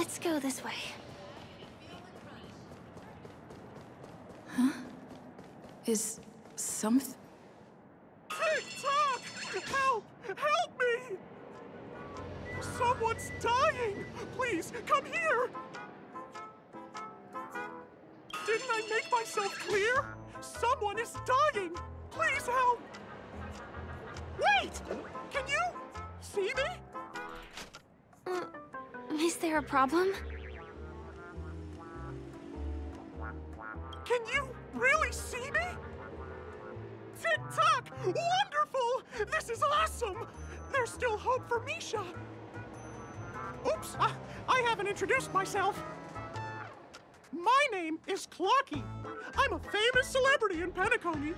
Let's go this way. Huh? Is something... Tick-tock! Help! Help me! Someone's dying! Please, come here! Didn't I make myself clear? Someone is dying! Please help! Wait! Can you see me? Is there a problem? Can you really see me? Tick-tock! Wonderful! This is awesome! There's still hope for Misha! Oops! I haven't introduced myself. My name is Clocky. I'm a famous celebrity in Penacony.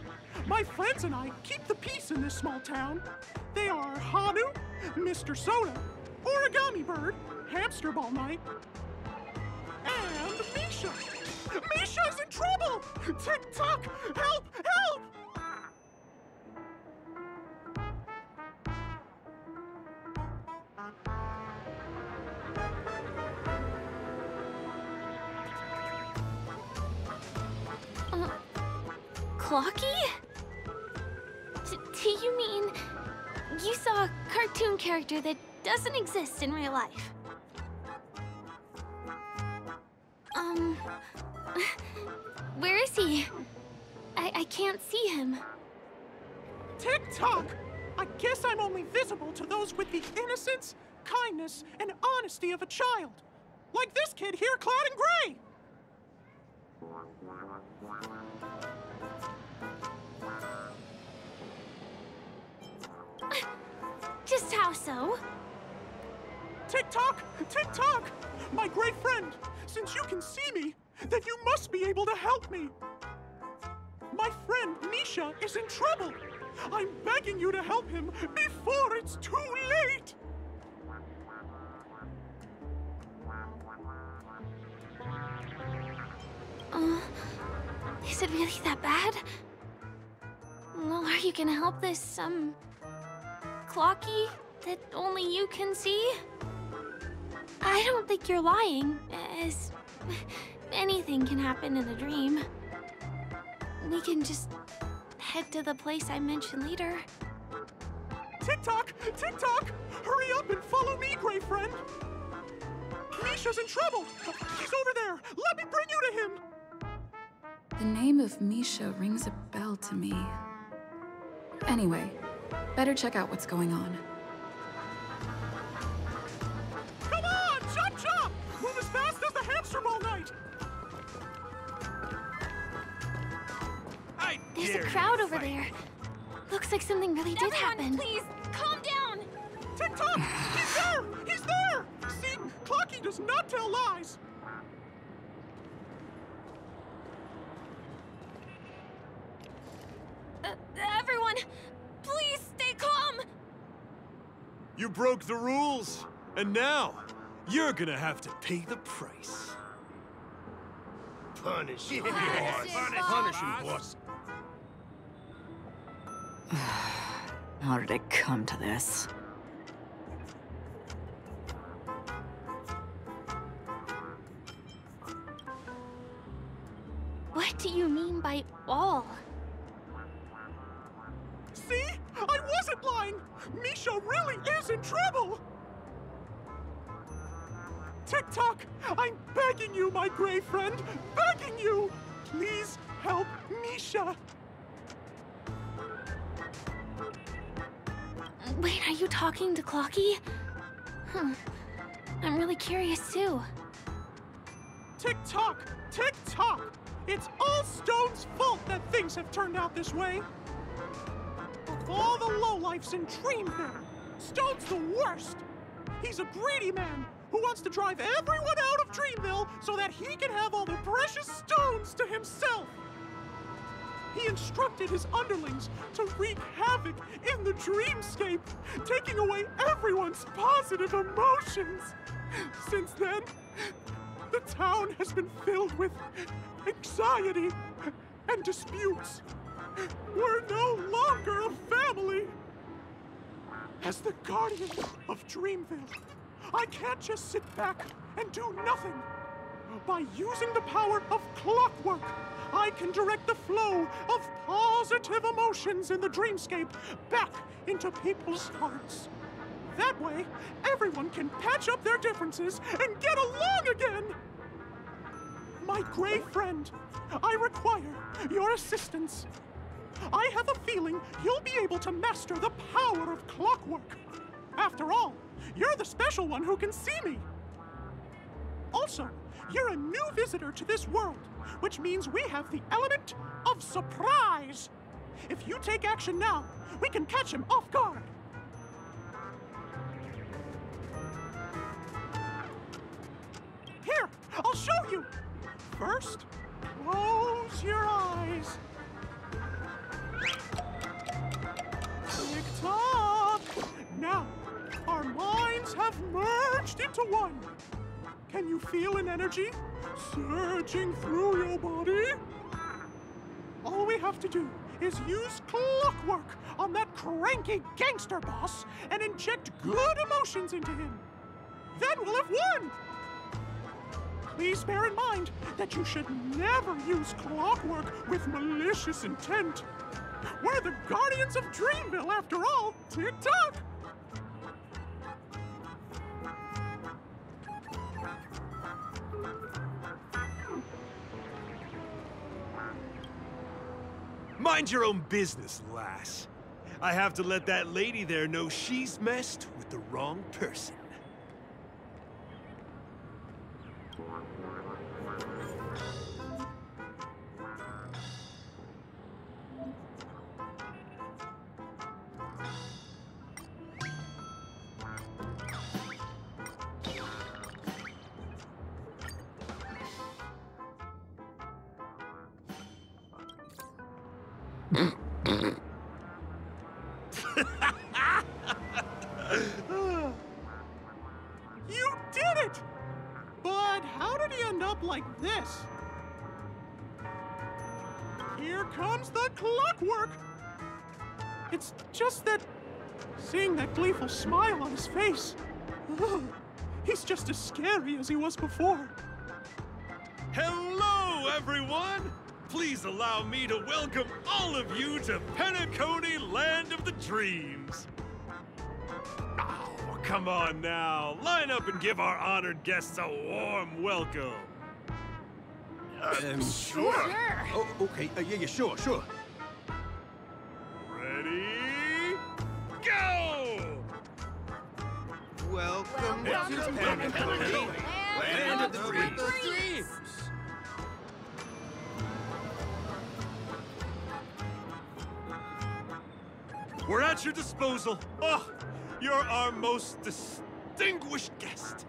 My friends and I keep the peace in this small town. They are Hanu, Mr. Soda, Origami Bird, Hamster Ball Knight, and Misha. Misha's in trouble! Tick-tock! Help! Help! Clocky? Do you mean you saw a cartoon character that doesn't exist in real life? Where is he? I can't see him. Tick-tock! I guess I'm only visible to those with the innocence, kindness, and honesty of a child. Like this kid here clad in gray! Just how so? Tick-tock! Tick-tock! My great friend, since you can see me, then you must be able to help me. My friend Misha is in trouble. I'm begging you to help him before it's too late. Is it really that bad? Well, are you gonna help this, Clocky that only you can see? I don't think you're lying, as anything can happen in a dream. We can just head to the place I mentioned later. Tick-tock! Tick-tock! Hurry up and follow me, gray friend! Misha's in trouble! He's over there! Let me bring you to him! The name of Misha rings a bell to me. Anyway, better check out what's going on. Come on! Chop chop! Move as fast as the hamster ball knight! There's a crowd over there. Looks like something really did happen. Please, calm down! Tick-tock! He's there! He's there! See? Clocky does not tell lies! Everyone, please stay calm! You broke the rules, and now you're gonna have to pay the price. Punish him, Punish him, boss. How did it come to this? What do you mean by all? See? I wasn't lying! Misha really is in trouble! Tick-tock! I'm begging you, my gray friend! Begging you! Please help Misha! Wait, are you talking to Clocky? I'm really curious too. Tick-tock! Tick-tock! It's all Stone's fault that things have turned out this way! Of all the lowlifes in Dreamville, Stone's the worst! He's a greedy man who wants to drive everyone out of Dreamville so that he can have all the precious stones to himself! He instructed his underlings to wreak havoc in the dreamscape, taking away everyone's positive emotions. Since then, the town has been filled with anxiety and disputes. We're no longer a family. As the guardian of Dreamville, I can't just sit back and do nothing. By using the power of clockwork, I can direct the flow of positive emotions in the dreamscape back into people's hearts. That way, everyone can patch up their differences and get along again. My gray friend, I require your assistance. I have a feeling you'll be able to master the power of clockwork. After all, you're the special one who can see me. Also, you're a new visitor to this world, which means we have the element of surprise. If you take action now, we can catch him off guard. Here, I'll show you. First, close your eyes. Tick-tock. Now, our minds have merged into one. Can you feel an energy surging through your body? All we have to do is use clockwork on that cranky gangster boss and inject good emotions into him. Then we'll have won! Please bear in mind that you should never use clockwork with malicious intent. We're the Guardians of Dreamville, after all. Tick-tock! Mind your own business, lass. I have to let that lady there know she's messed with the wrong person. You did it! But how did he end up like this? Here comes the clockwork! It's just that, seeing that gleeful smile on his face, he's just as scary as he was before. Hello, everyone! Please allow me to welcome all of you to Penacony, Land of the Dreams. Oh, come on now. Line up and give our honored guests a warm welcome. Sure. Oh, okay. Yeah, sure. Ready? Go! Welcome to Penacony, Land of the Dreams. We're at your disposal. Oh, you're our most distinguished guest.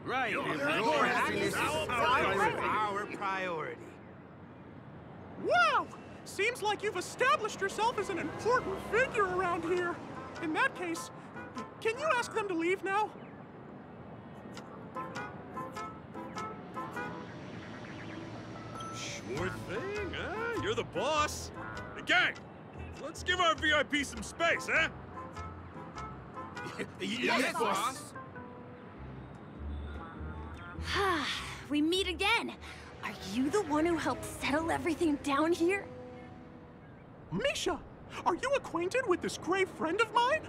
Right. Your Happiness is our priority. Wow! Seems like you've established yourself as an important figure around here. In that case, can you ask them to leave now? Sure thing, huh? You're the boss. Hey, gang, let's give our VIP some space, huh? Yes, boss. We meet again. Are you the one who helped settle everything down here? Misha, are you acquainted with this gray friend of mine?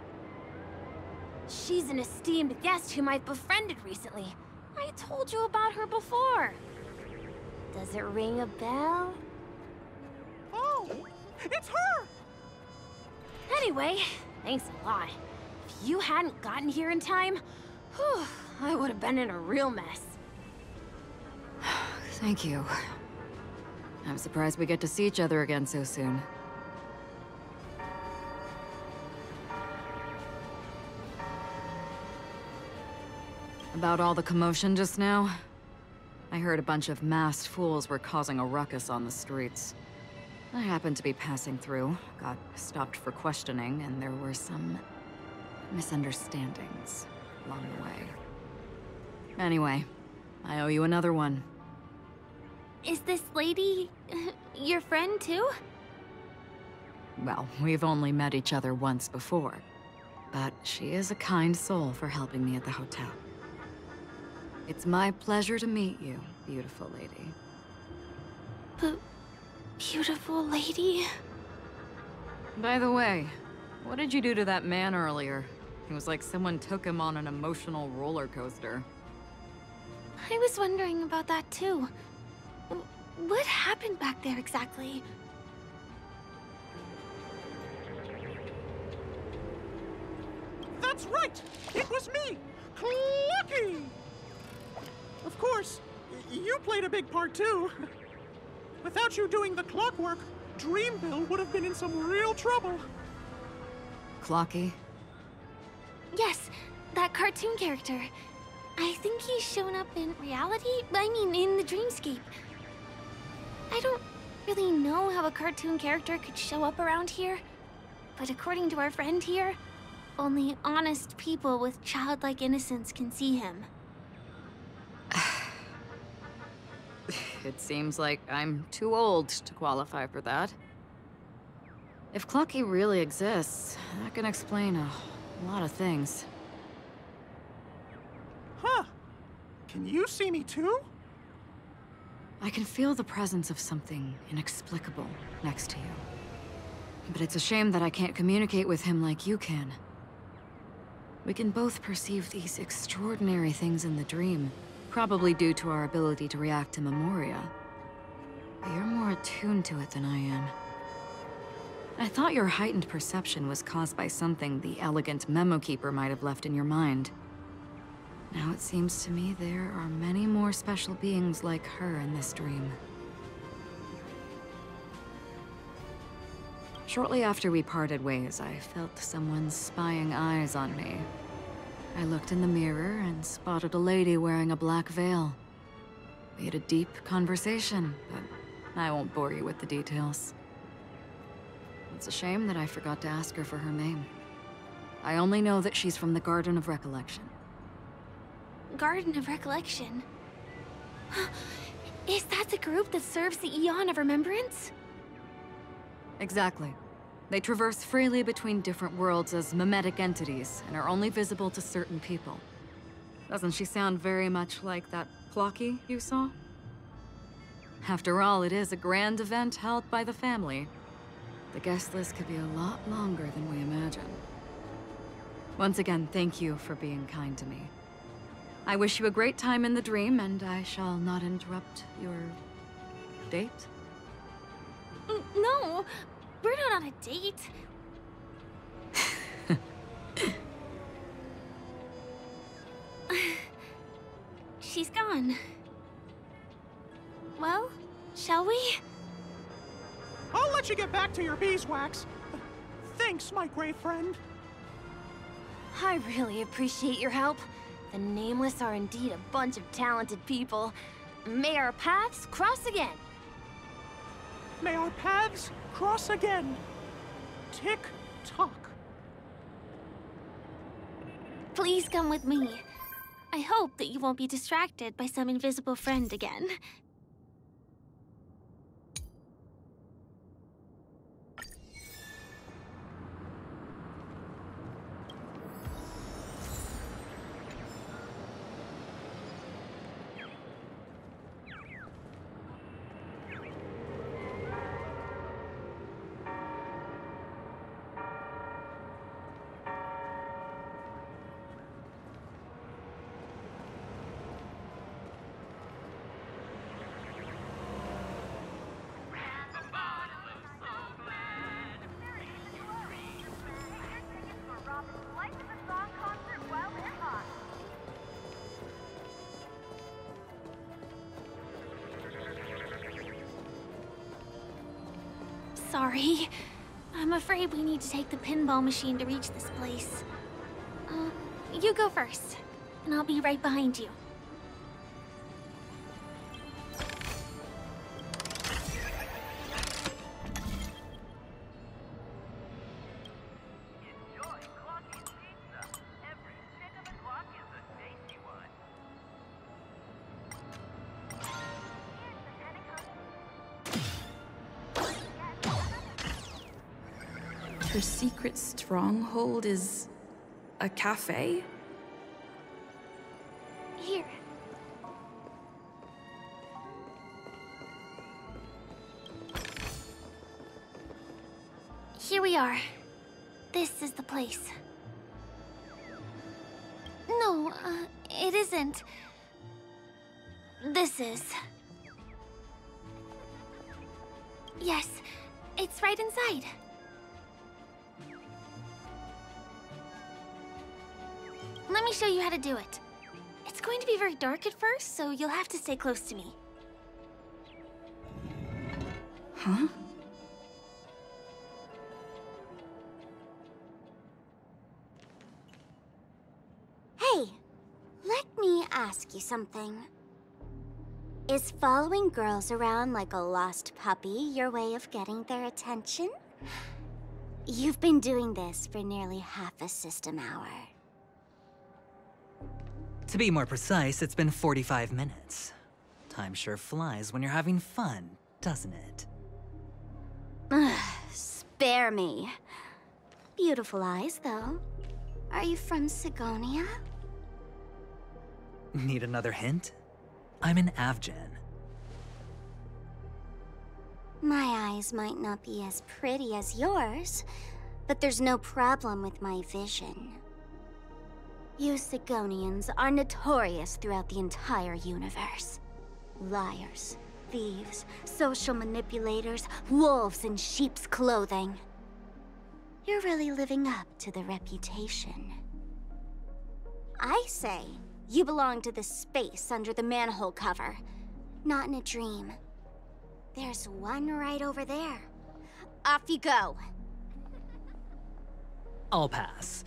She's an esteemed guest whom I've befriended recently. I told you about her before. Does it ring a bell? Oh, it's her! Anyway, thanks a lot. If you hadn't gotten here in time, whew, I would have been in a real mess. Thank you. I'm surprised we get to see each other again so soon. About all the commotion just now? I heard a bunch of masked fools were causing a ruckus on the streets. I happened to be passing through, got stopped for questioning, and there were some misunderstandings along the way. Anyway, I owe you another one. Is this lady your friend too? Well, we've only met each other once before. but she is a kind soul for helping me at the hotel. It's my pleasure to meet you, beautiful lady. But beautiful lady? By the way, what did you do to that man earlier? It was like someone took him on an emotional roller coaster. I was wondering about that too. What happened back there exactly? That's right! It was me! Clucky! Of course, you played a big part too. Without you doing the clockwork, Dreamville would have been in some real trouble. Clocky? Yes, that cartoon character. I think he's shown up in reality? I mean, in the dreamscape. I don't really know how a cartoon character could show up around here, but according to our friend here, only honest people with childlike innocence can see him. It seems like I'm too old to qualify for that. If Clocky really exists, that can explain a lot of things. Huh. Can you see me too? I can feel the presence of something inexplicable next to you. But it's a shame that I can't communicate with him like you can. We can both perceive these extraordinary things in the dream, probably due to our ability to react to memoria. But you're more attuned to it than I am. I thought your heightened perception was caused by something the elegant memo keeper might have left in your mind. Now it seems to me there are many more special beings like her in this dream. Shortly after we parted ways, I felt someone's spying eyes on me. I looked in the mirror and spotted a lady wearing a black veil. We had a deep conversation, but I won't bore you with the details. It's a shame that I forgot to ask her for her name. I only know that she's from the Garden of Recollection. Garden of Recollection? Is that the group that serves the Eon of Remembrance? Exactly. They traverse freely between different worlds as mimetic entities, and are only visible to certain people. Doesn't she sound very much like that Clocky you saw? After all, it is a grand event held by the family. The guest list could be a lot longer than we imagine. Once again, thank you for being kind to me. I wish you a great time in the dream, and I shall not interrupt your date. No, we're not on a date. She's gone. Well, shall we? I'll let you get back to your beeswax. Thanks, my great friend. I really appreciate your help. The Nameless are indeed a bunch of talented people. May our paths cross again. May our paths cross again. Tick-tock. Please come with me. I hope that you won't be distracted by some invisible friend again. Sorry. I'm afraid we need to take the pinball machine to reach this place. You go first, and I'll be right behind you. Her secret stronghold is A cafe? Here. Here we are. This is the place. No, it isn't. This is. Yes, it's right inside. Let me show you how to do it. It's going to be very dark at first, so you'll have to stay close to me. Huh? Hey, let me ask you something. Is following girls around like a lost puppy your way of getting their attention? You've been doing this for nearly half a system hour. To be more precise, it's been 45 minutes. Time sure flies when you're having fun, doesn't it? Spare me. Beautiful eyes, though. Are you from Sigonia? Need another hint? I'm an Avgen. My eyes might not be as pretty as yours, but there's no problem with my vision. You Sigonians are notorious throughout the entire universe. Liars, thieves, social manipulators, wolves in sheep's clothing. You're really living up to the reputation. I say, you belong to the space under the manhole cover, not in a dream. There's one right over there. Off you go. I'll pass.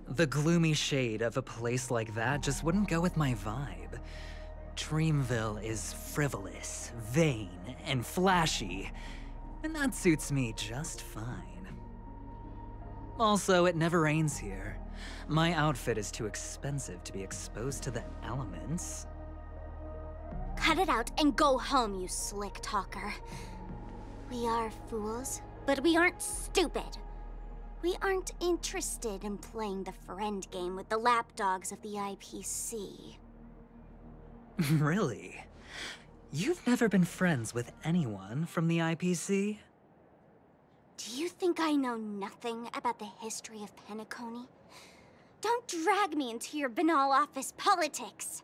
The gloomy shade of a place like that just wouldn't go with my vibe. Dreamville is frivolous, vain, and flashy, and that suits me just fine. Also, it never rains here. My outfit is too expensive to be exposed to the elements. Cut it out and go home, you slick talker. We are fools, but we aren't stupid. We aren't interested in playing the friend game with the lapdogs of the IPC. Really? You've never been friends with anyone from the IPC? Do you think I know nothing about the history of Penacony? Don't drag me into your banal office politics!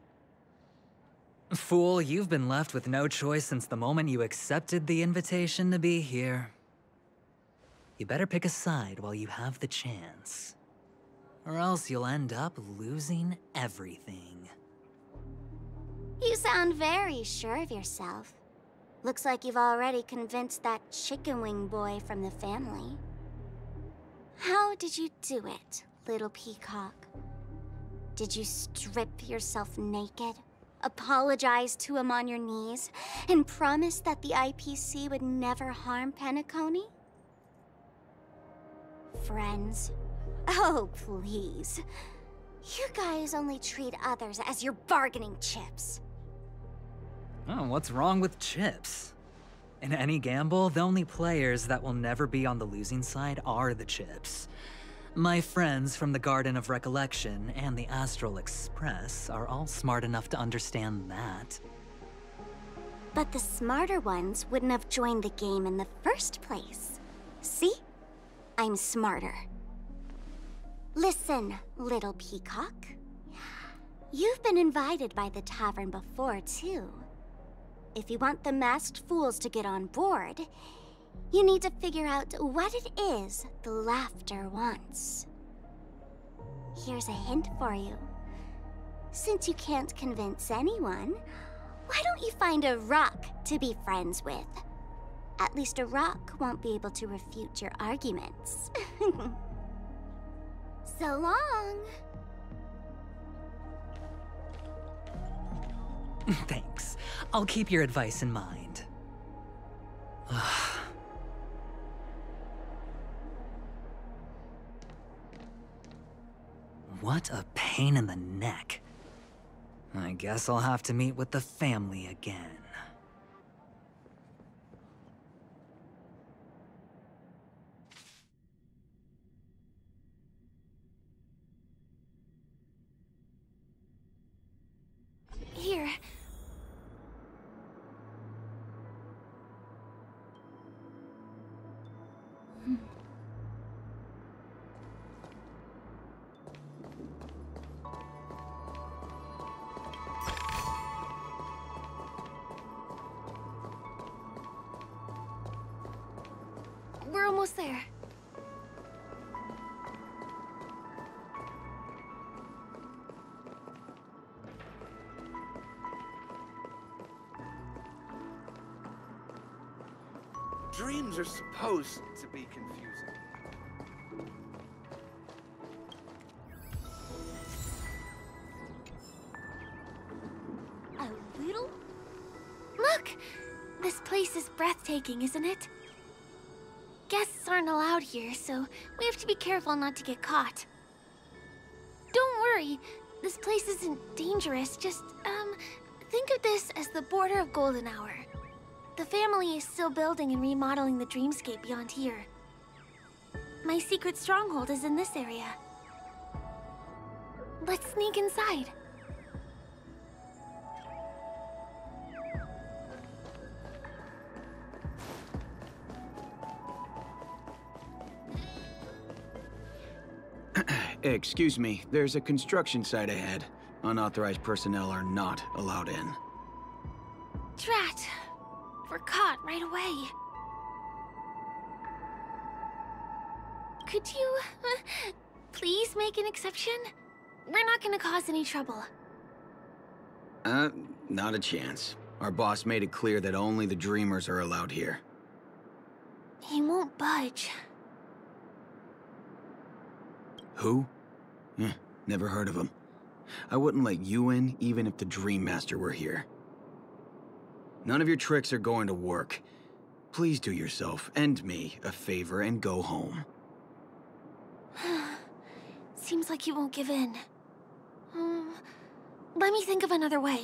Fool, you've been left with no choice since the moment you accepted the invitation to be here. You better pick a side while you have the chance. Or else you'll end up losing everything. You sound very sure of yourself. Looks like you've already convinced that chicken wing boy from the family. How did you do it, little peacock? Did you strip yourself naked, apologize to him on your knees, and promise that the IPC would never harm Penacony? Friends? Oh, please. You guys only treat others as your bargaining chips. Oh, what's wrong with chips? In any gamble, the only players that will never be on the losing side are the chips. My friends from the Garden of Recollection and the Astral Express are all smart enough to understand that. But the smarter ones wouldn't have joined the game in the first place. See? I'm smarter. Listen, little peacock. You've been invited by the tavern before, too. If you want the masked fools to get on board, you need to figure out what it is the laughter wants. Here's a hint for you. Since you can't convince anyone, why don't you find a rock to be friends with? At least a rock won't be able to refute your arguments. So long. Thanks. I'll keep your advice in mind. What a pain in the neck. I guess I'll have to meet with the family again. We're almost there. Dreams are supposed to be confusing. A little? Look! This place is breathtaking, isn't it? Guests aren't allowed here, so we have to be careful not to get caught. Don't worry, this place isn't dangerous, just, think of this as the border of Golden Hour. The family is still building and remodeling the dreamscape beyond here. My secret stronghold is in this area. Let's sneak inside. Excuse me, there's a construction site ahead. Unauthorized personnel are not allowed in. Drat! We're caught right away. Could you, please make an exception? We're not gonna cause any trouble. Not a chance. Our boss made it clear that only the dreamers are allowed here. He won't budge. Who? Never heard of him. I wouldn't let you in, even if the Dream Master were here. None of your tricks are going to work. Please do yourself and me a favor and go home. Seems like he won't give in. Let me think of another way.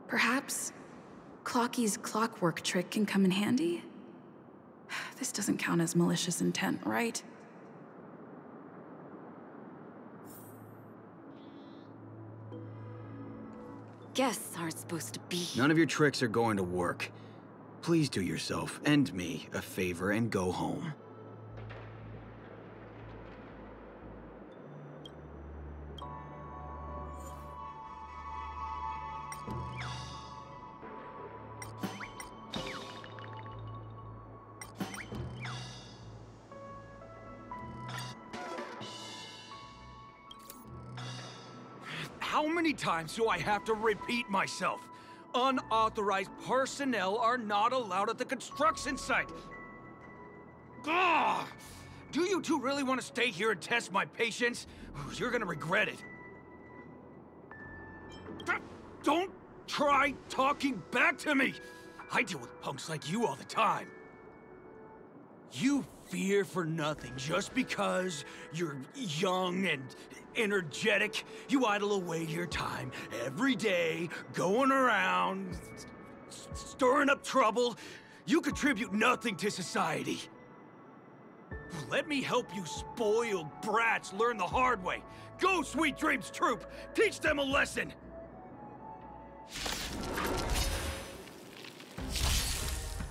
Perhaps Clocky's clockwork trick can come in handy? This doesn't count as malicious intent, right? Guests aren't supposed to be. None of your tricks are going to work. Please do yourself and me a favor and go home. How many times do I have to repeat myself? Unauthorized personnel are not allowed at the construction site. Ugh! Do you two really want to stay here and test my patience? You're gonna regret it. Don't try talking back to me! I deal with punks like you all the time. You fear for nothing just because you're young and energetic. You idle away your time every day, going around, stirring up trouble. You contribute nothing to society. Let me help you spoiled brats learn the hard way. Go, Sweet Dreams Troop! Teach them a lesson!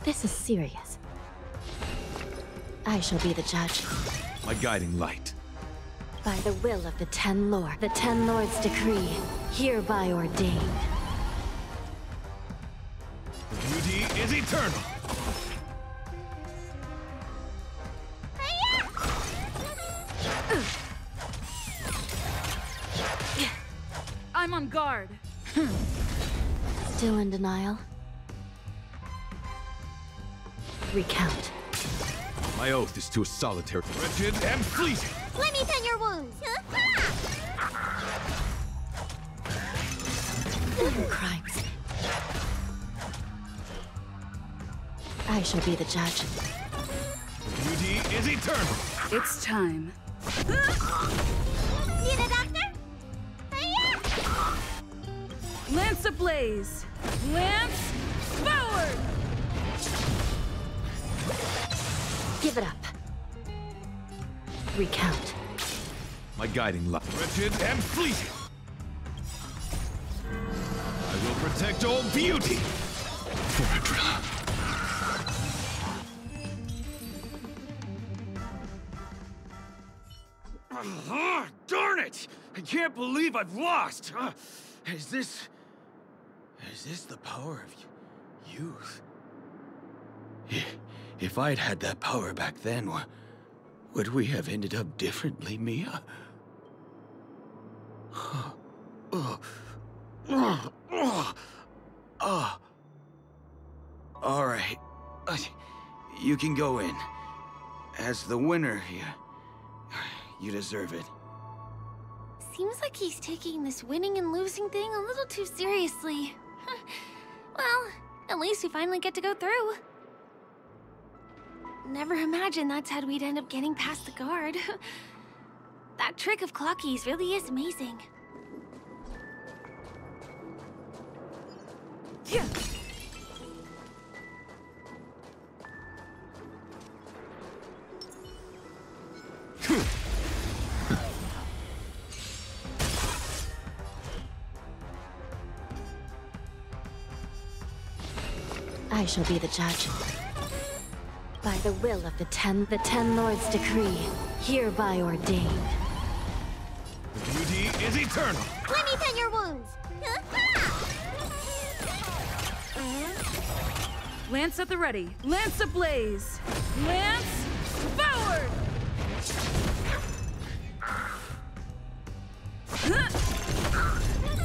This is serious. I shall be the judge. My guiding light. By the will of the Ten Lords, the Ten Lords' decree, hereby ordained. Beauty is eternal. I'm on guard. Still in denial? Recount. My oath is to a solitary, wretched and fleeting. Let me tend your wounds. Crimes. I shall be the judge. Beauty is eternal. It's time. Need a doctor? Lance ablaze! Lance forward! Give it up. Recount. My guiding light, wretched and fleeting. I will protect all beauty. Darn it! I can't believe I've lost! Is this the power of youth? If I'd had that power back then, would we have ended up differently, Mia? All right. You can go in. As the winner, you deserve it. Seems like he's taking this winning and losing thing a little too seriously. Well, at least we finally get to go through. Never imagined that's how we'd end up getting past the guard. That trick of Clocky's really is amazing. Yeah. I shall be the judge. By the will of the Ten Lords' decree, hereby ordained. The beauty is eternal. Let me pen your wounds. Lance at the ready. Lance ablaze. Lance forward!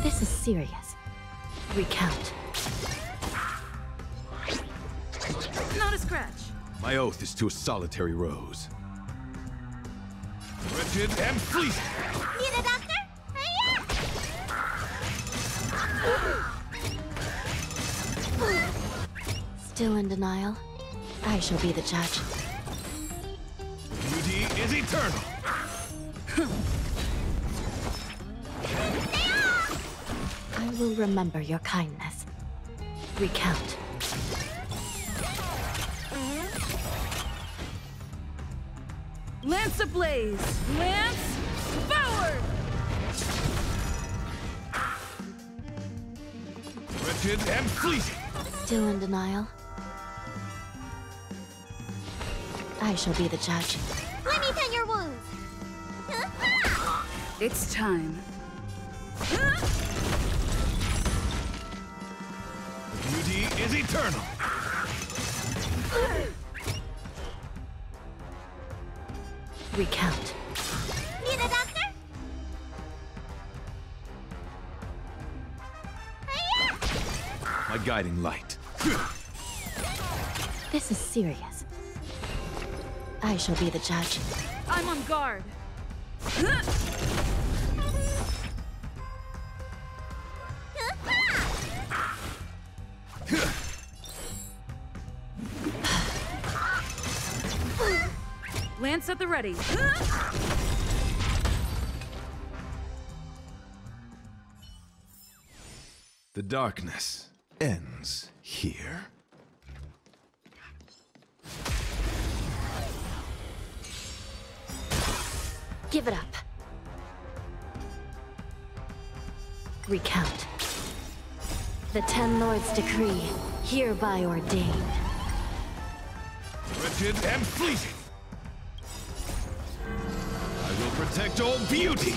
This is serious. Recount. Not a scratch. My oath is to a solitary rose. Wretched and fleeting. Need a doctor? Still in denial? I shall be the judge. Beauty is eternal. I will remember your kindness. Recount. Lance ablaze. Lance forward! Wretched and fleeting. Still in denial? I shall be the judge. Let me pen your wounds. It's time. Beauty is eternal. Recount. Need a doctor? My guiding light. This is serious. I shall be the judge. I'm on guard. Lance at the ready. The darkness ends here. Give it up. Recount. The Ten Lords' decree, hereby ordained. Wretched and fleeting. I will protect all beauty.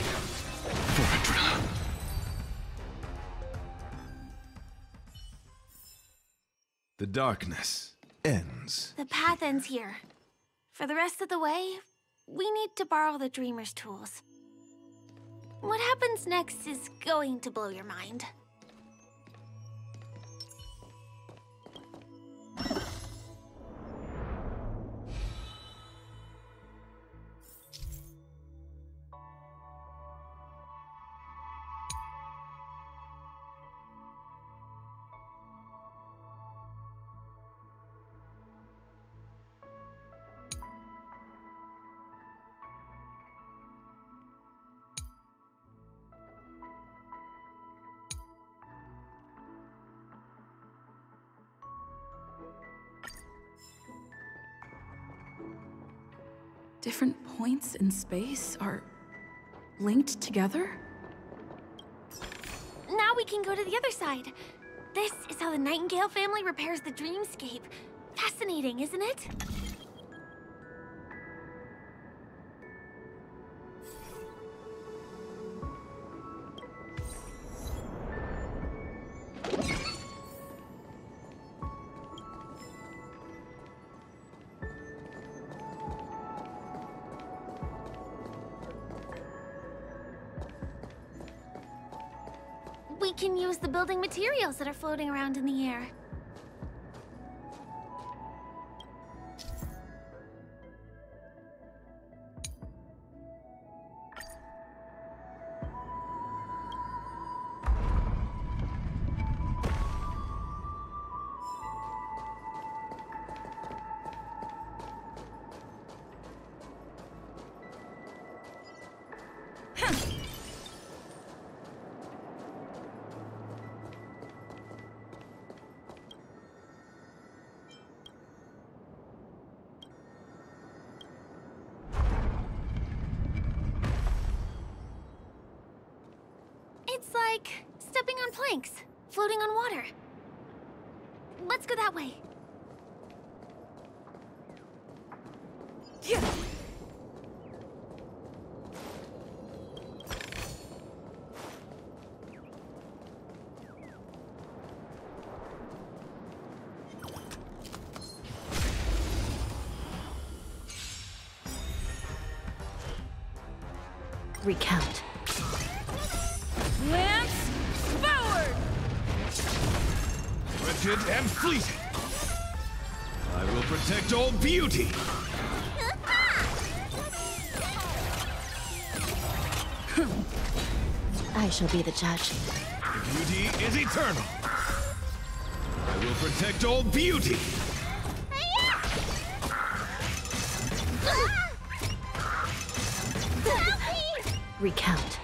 The darkness ends. The path ends here. For the rest of the way, we need to borrow the Dreamer's tools. What happens next is going to blow your mind. Different points in space are linked together? Now we can go to the other side. This is how the Nightingale family repairs the dreamscape. Fascinating, isn't it? can use the building materials that are floating around in the air. It's like stepping on planks, floating on water. Let's go that way. Yeah. Recount. Lance forward! Wretched and fleeting. I will protect all beauty. I shall be the judge. Beauty is eternal. I will protect all beauty. Recount.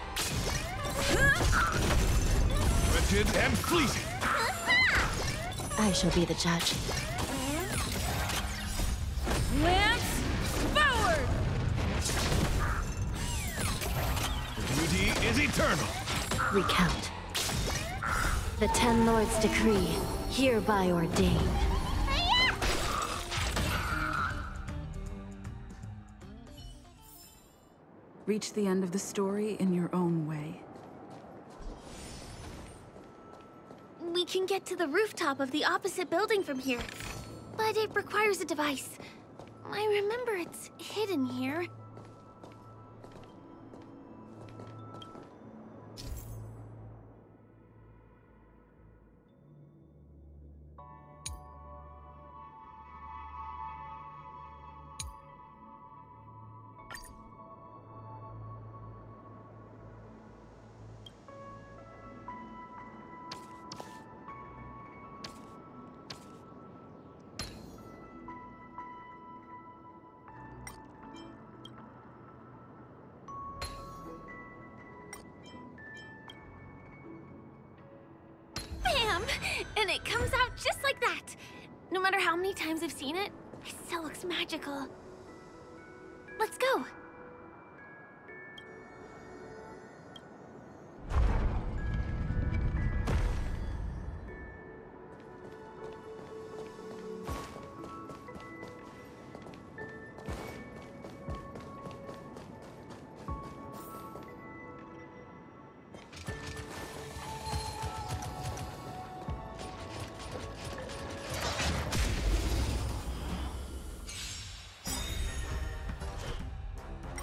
Wretched and fleeting. I shall be the judge. Lance forward! Beauty is eternal. Recount. The Ten Lords' decree, hereby ordained. Reach the end of the story in your own way. We can get to the rooftop of the opposite building from here, but it requires a device. I remember it's hidden here. Bam! And it comes out just like that. No matter how many times I've seen it, it still looks magical. Let's go.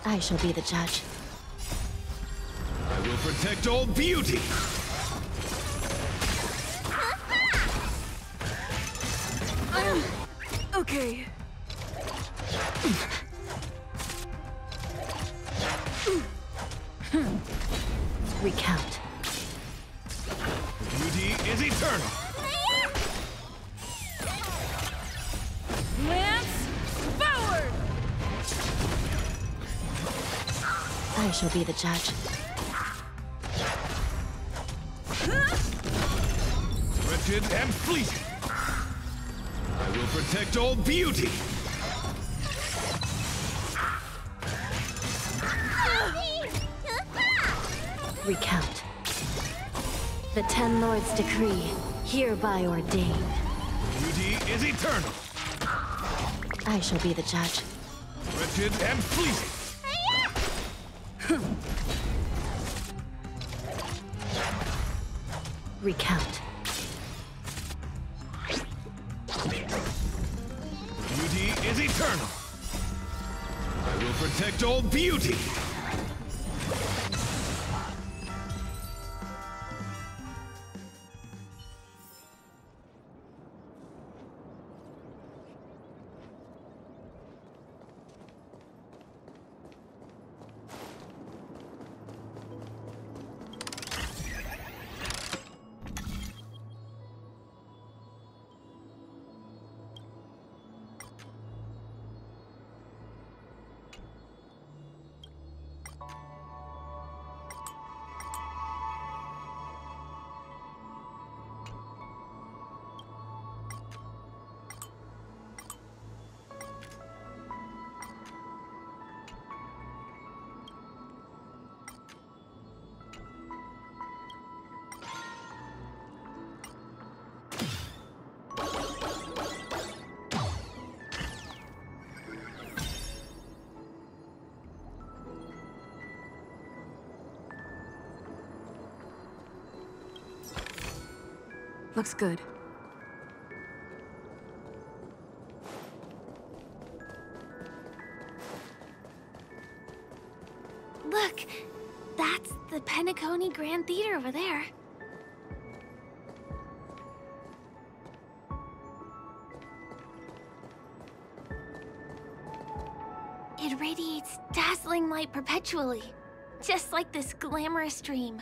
I shall be the judge. I will protect all beauty. Okay. Recount. Beauty is eternal. Lance forward! I shall be the judge. Wretched and fleeting. I will protect all beauty. Recount. The Ten Lords' decree, hereby ordained. Beauty is eternal. I shall be the judge. Wretched and fleeting. Recount. Beauty is eternal. I will protect all beauty. Looks good. Look, that's the Penacony Grand Theater over there. It radiates dazzling light perpetually, just like this glamorous dream.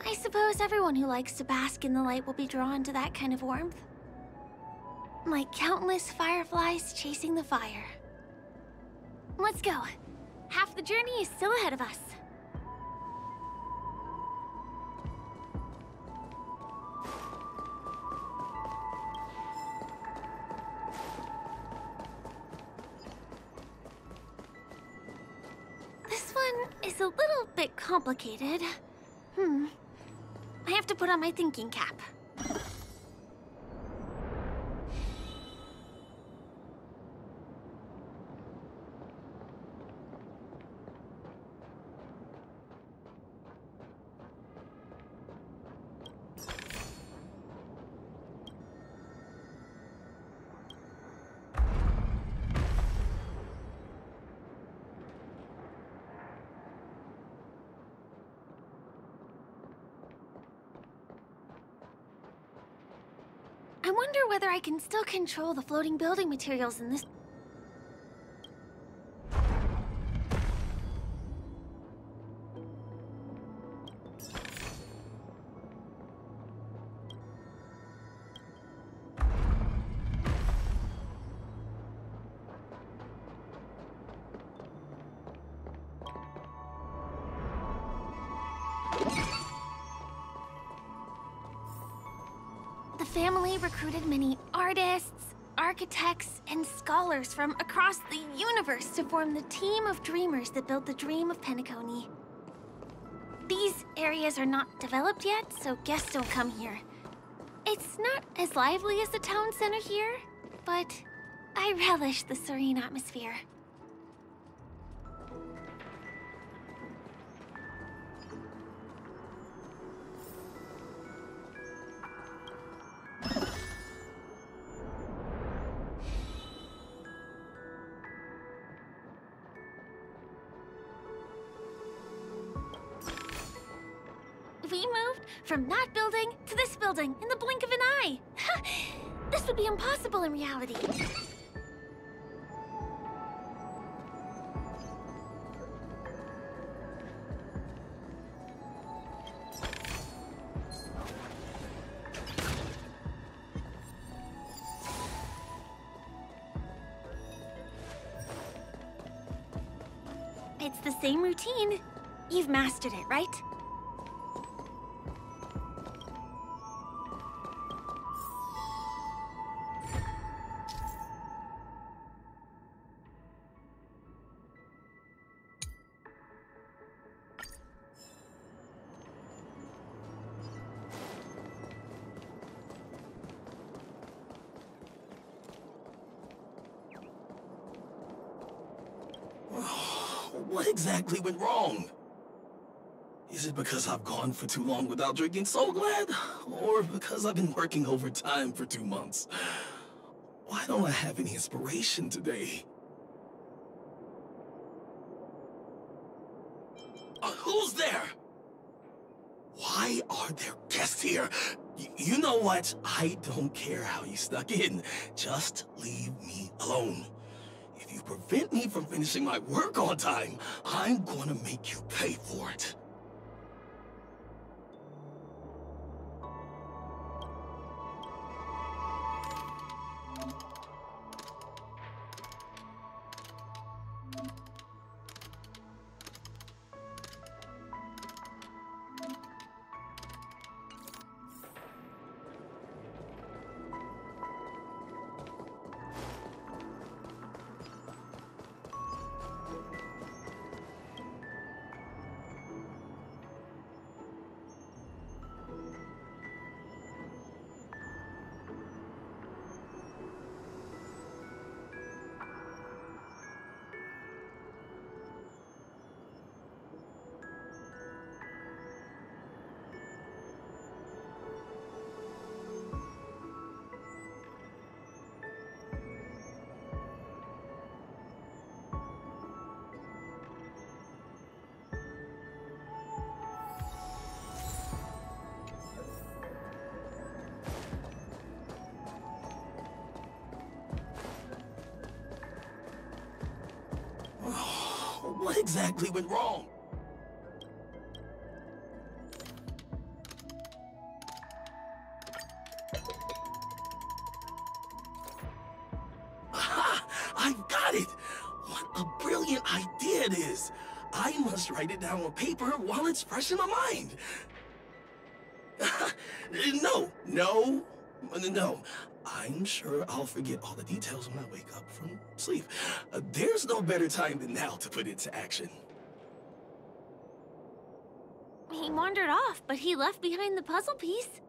I suppose everyone who likes to bask in the light will be drawn to that kind of warmth. Like countless fireflies chasing the fire. Let's go. Half the journey is still ahead of us. This one is a little bit complicated. I have to put on my thinking cap. I wonder whether I can still control the floating building materials in this. The family recruited many artists, architects, and scholars from across the universe to form the team of dreamers that built the dream of Penacony. These areas are not developed yet, so guests don't come here. It's not as lively as the town center here, but I relish the serene atmosphere. We moved from that building to this building in the blink of an eye. This would be impossible in reality. It's the same routine. You've mastered it, right? What exactly went wrong? Is it because I've gone for too long without drinking So Glad? Or because I've been working overtime for 2 months? Why don't I have any inspiration today? Who's there? Why are there guests here? You know what? I don't care how you snuck in. Just leave me alone. If you prevent me from finishing my work on time, I'm gonna make you pay for it. What exactly went wrong? Aha! I've got it! What a brilliant idea it is! I must write it down on paper while it's fresh in my mind. No. I'm sure I'll forget all the details when I wake up from sleep. There's no better time than now to put it to action. He wandered off, but he left behind the puzzle piece.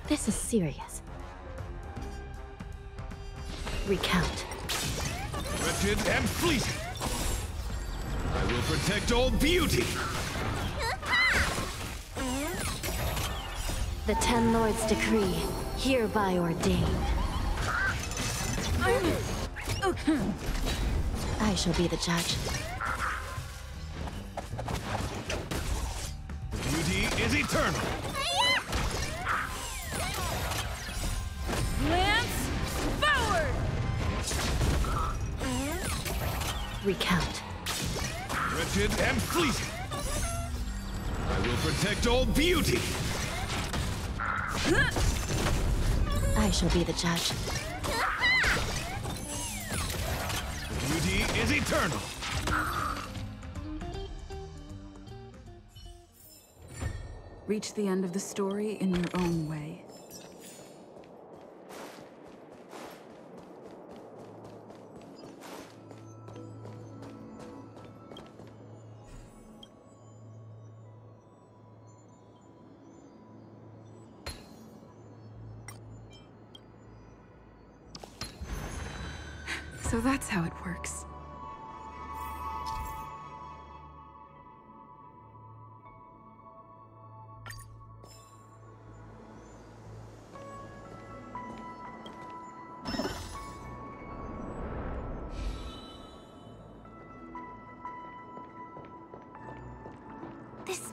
This is serious. Recount. Wretched and fleeting. I will protect all beauty. The Ten Lords' decree, hereby ordained. I shall be the judge. Beauty is eternal. Lance forward! Recount. Wretched and fleeting. I will protect all beauty. I shall be the judge. Beauty is eternal. Reach the end of the story in your own way. So that's how it works. This...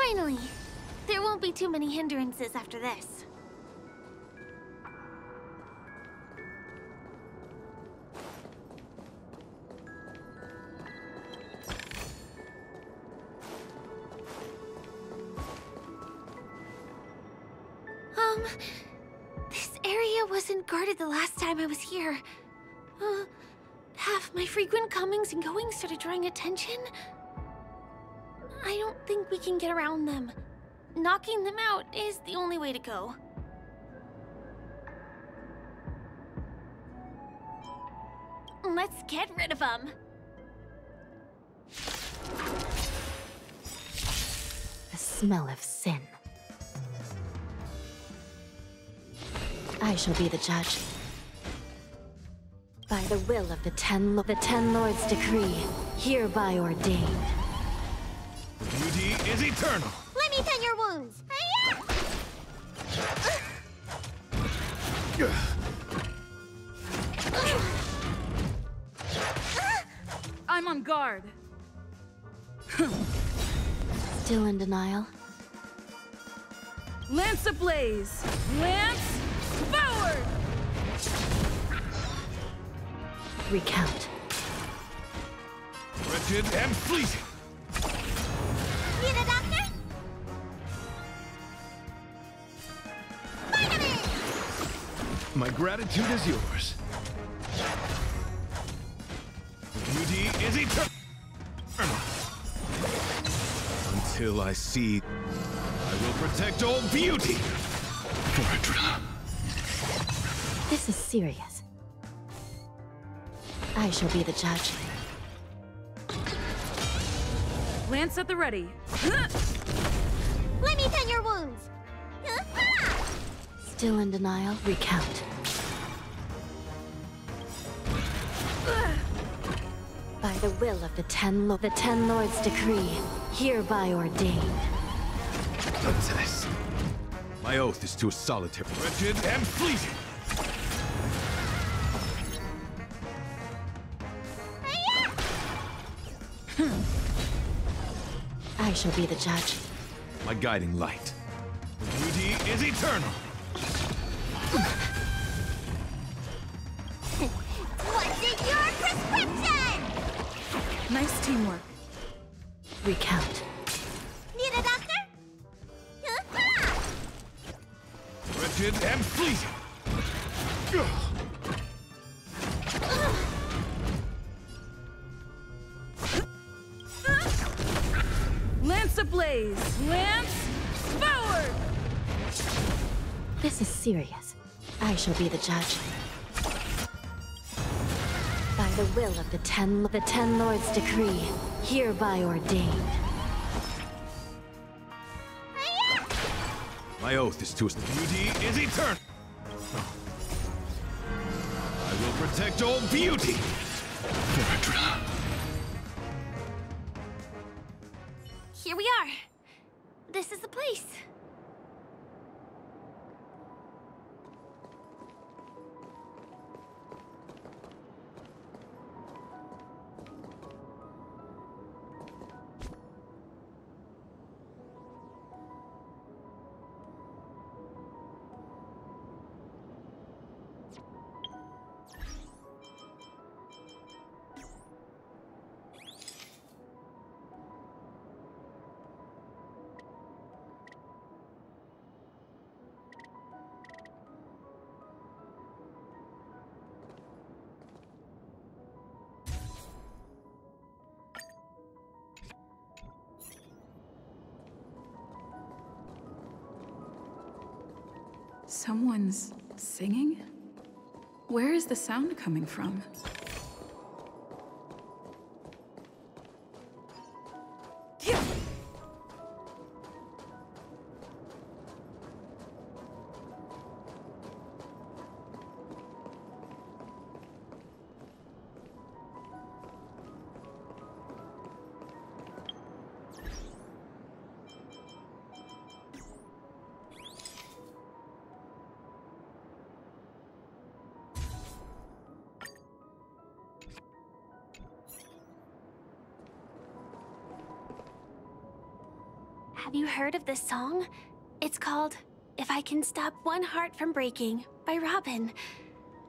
Finally! There won't be too many hindrances after this. This area wasn't guarded the last time I was here. Have my frequent comings and goings started drawing attention? I don't think we can get around them. Knocking them out is the only way to go. Let's get rid of them. The smell of sin. I shall be the judge. By the will of the Ten Lords' decree, hereby ordained. Beauty is eternal. Let me tend your wounds. I'm on guard. Still in denial? Lance ablaze! Lance forward! Recount. Wretched and fleeting. Need a doctor? Vitamin! My gratitude is yours. Beauty is eternal. Until I see, I will protect all beauty. Forever. This is serious. I shall be the judge. Lance at the ready. Let me tend your wounds. Still in denial? Recount. By the will of the Ten Lords' decree, hereby ordained. A test. My oath is to a solitary. Wretched and fleeting. I shall be the judge. My guiding light. Beauty is eternal. What's in your prescription? Nice teamwork. Recount. Need a doctor? Wretched and fleeting. Lance ablaze! Lance forward! This is serious. I shall be the judge. By the will of the Ten Lords' decree, hereby ordained. My oath is to beauty is eternal. I will protect all beauty. Forever. Here we are. This is the place. Someone's singing? Where is the sound coming from? Have you heard of this song? It's called If I Can Stop One Heart from Breaking by Robin.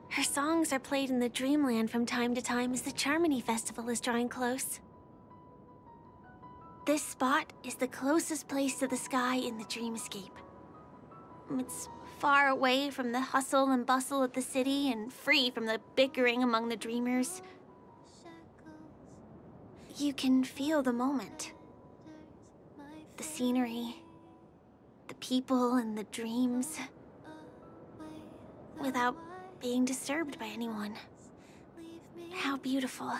Her songs are played in the Dreamland from time to time as the Charmony Festival is drawing close. This spot is the closest place to the sky in the dreamscape. It's far away from the hustle and bustle of the city and free from the bickering among the dreamers. You can feel the moment. The scenery, the people and the dreams, without being disturbed by anyone. How beautiful.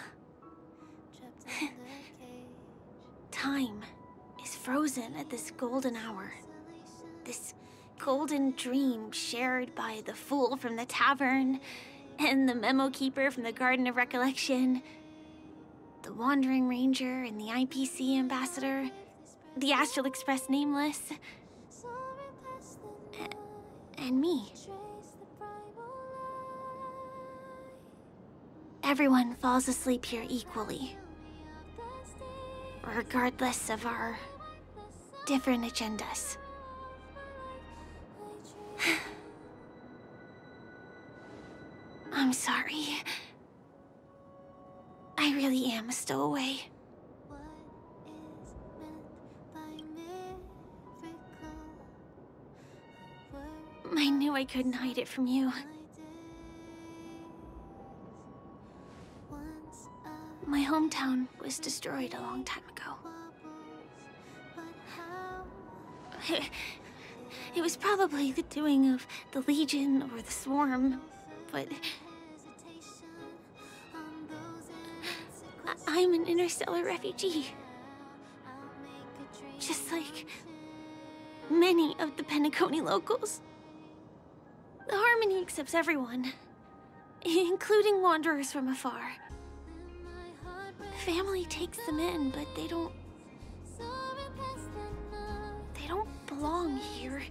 Time is frozen at this golden hour. This golden dream shared by the fool from the tavern, and the memo keeper from the Garden of Recollection, the Wandering Ranger and the IPC ambassador, the Astral Express Nameless, and me. Everyone falls asleep here equally, regardless of our different agendas. I'm sorry. I really am a stowaway. I knew I couldn't hide it from you. My hometown was destroyed a long time ago. It was probably the doing of the Legion or the Swarm, but I'm an interstellar refugee. Just like many of the Penacony locals. The Harmony accepts everyone, including wanderers from afar. Family takes them in, but they don't belong here.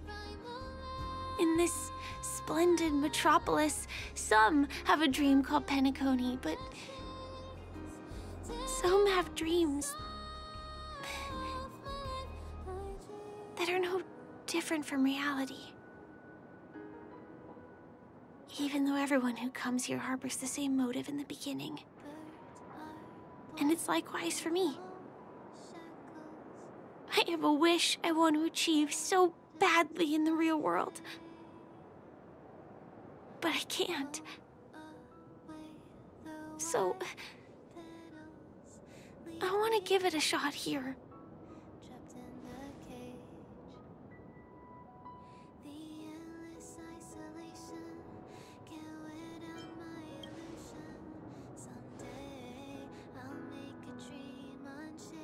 In this splendid metropolis, some have a dream called Penacony, but some have dreams that are no different from reality. Even though everyone who comes here harbors the same motive in the beginning. And it's likewise for me. I have a wish I want to achieve so badly in the real world. But I can't. So I want to give it a shot here.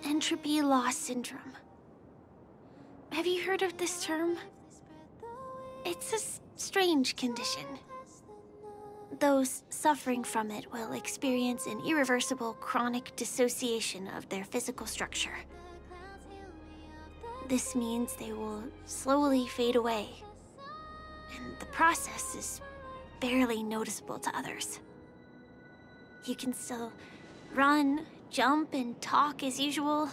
Entropy loss syndrome. Have you heard of this term? It's a strange condition. Those suffering from it will experience an irreversible chronic dissociation of their physical structure. This means they will slowly fade away, and the process is barely noticeable to others. You can still run, jump, and talk as usual.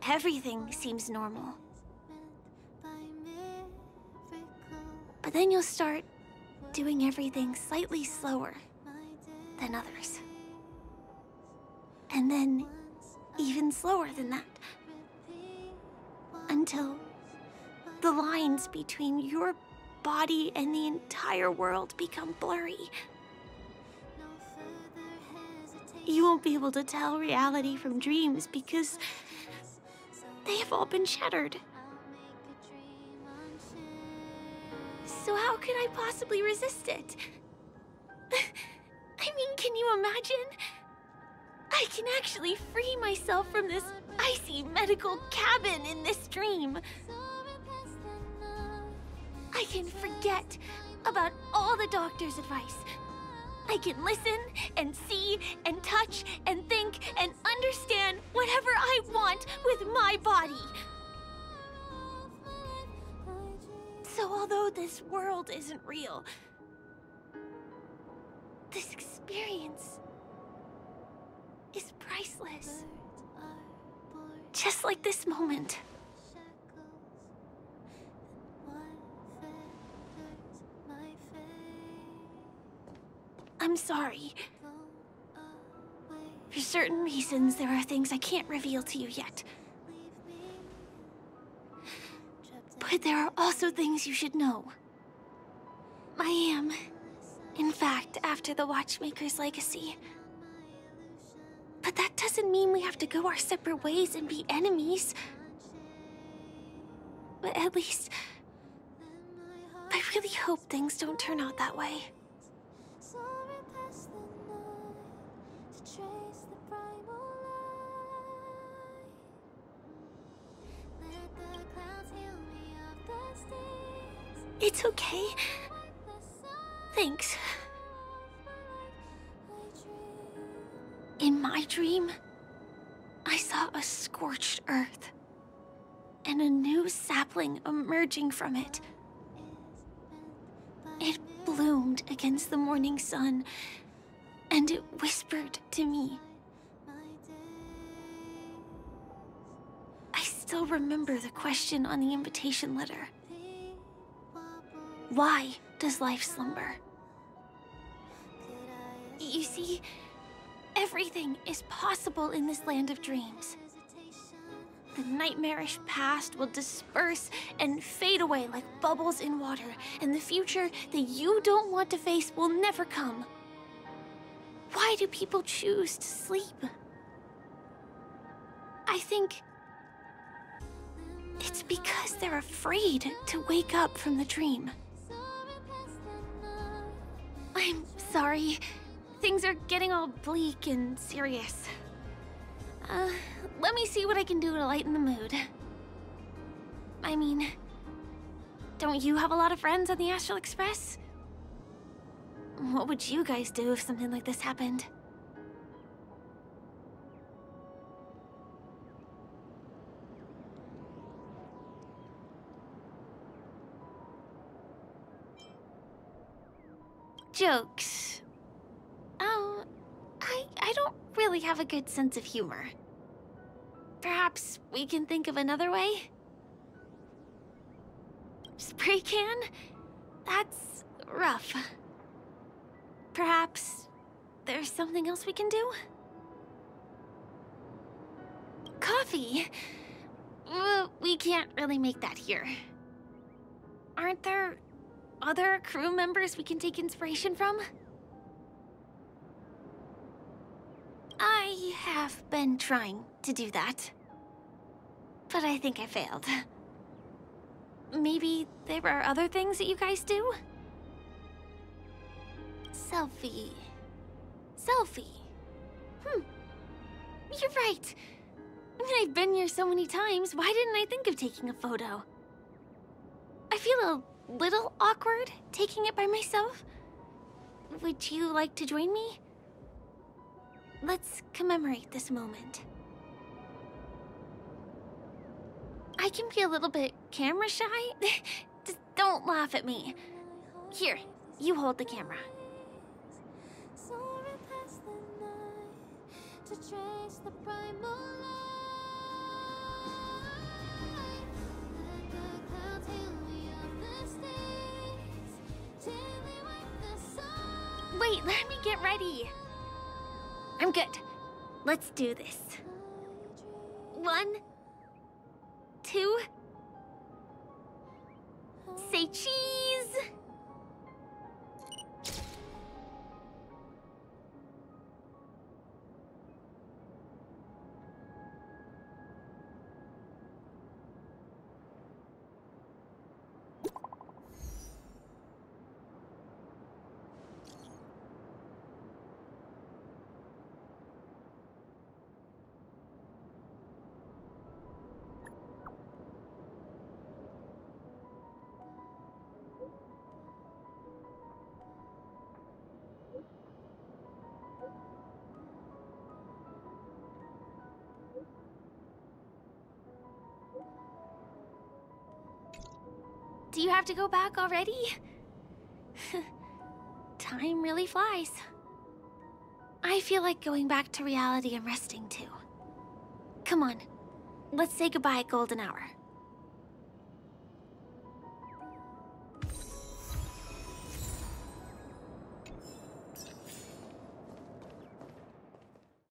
Everything seems normal. But then you'll start doing everything slightly slower than others. And then even slower than that. Until the lines between your body and the entire world become blurry. You won't be able to tell reality from dreams because they have all been shattered. So how could I possibly resist it? I mean, can you imagine? I can actually free myself from this icy medical cabin in this dream. I can forget about all the doctor's advice. I can listen and see and touch and think and understand whatever I want with my body. So although this world isn't real, this experience is priceless. Just like this moment. I'm sorry. For certain reasons, there are things I can't reveal to you yet. But there are also things you should know. I am, in fact, after the Watchmaker's legacy. But that doesn't mean we have to go our separate ways and be enemies. But at least, I really hope things don't turn out that way. It's okay. Thanks. In my dream, I saw a scorched earth and a new sapling emerging from it. It bloomed against the morning sun, and it whispered to me. I still remember the question on the invitation letter. Why does life slumber? You see, everything is possible in this land of dreams. The nightmarish past will disperse and fade away like bubbles in water, and the future that you don't want to face will never come. Why do people choose to sleep? I think it's because they're afraid to wake up from the dream. I'm sorry. Things are getting all bleak and serious. Let me see what I can do to lighten the mood. I mean, don't you have a lot of friends on the Astral Express? What would you guys do if something like this happened? Jokes. Oh, I don't really have a good sense of humor. Perhaps we can think of another way? Spray can? That's rough. Perhaps there's something else we can do? Coffee? We can't really make that here. Aren't there other crew members we can take inspiration from? I have been trying to do that, but I think I failed. Maybe there are other things that you guys do? Selfie. You're right. I mean, I've been here so many times, why didn't I think of taking a photo? I feel a little awkward taking it by myself. Would you like to join me? Let's commemorate this moment. I can be a little bit camera shy. Just don't laugh at me. Here, you hold the camera. Wait, let me get ready. I'm good. Let's do this. 1, 2. Say cheese! Do you have to go back already? Time really flies. I feel like going back to reality and resting too. Come on, let's say goodbye at golden hour.